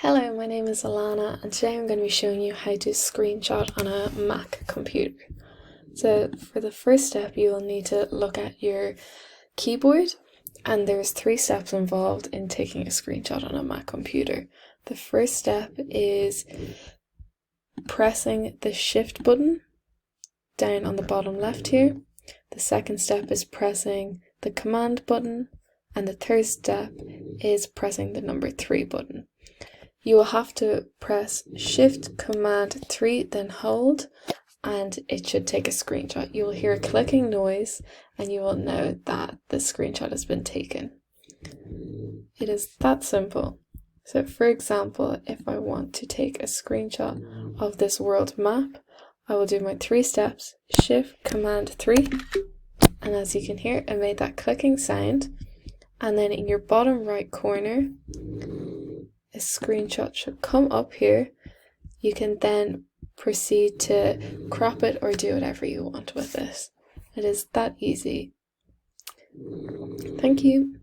Hello, my name is Alana and today I'm going to be showing you how to screenshot on a Mac computer. So for the first step you will need to look at your keyboard, and there's 3 steps involved in taking a screenshot on a Mac computer. The first step is pressing the Shift button down on the bottom left here. The second step is pressing the Command button, and the third step is pressing the number 3 button. You will have to press Shift Command 3, then hold, and it should take a screenshot. You will hear a clicking noise and you will know that the screenshot has been taken. It is that simple. So for example, if I want to take a screenshot of this world map, I will do my 3 steps, Shift Command 3, and as you can hear, it made that clicking sound. And then in your bottom right corner, a screenshot should come up here. You can then proceed to crop it or do whatever you want with this. It is that easy. Thank you.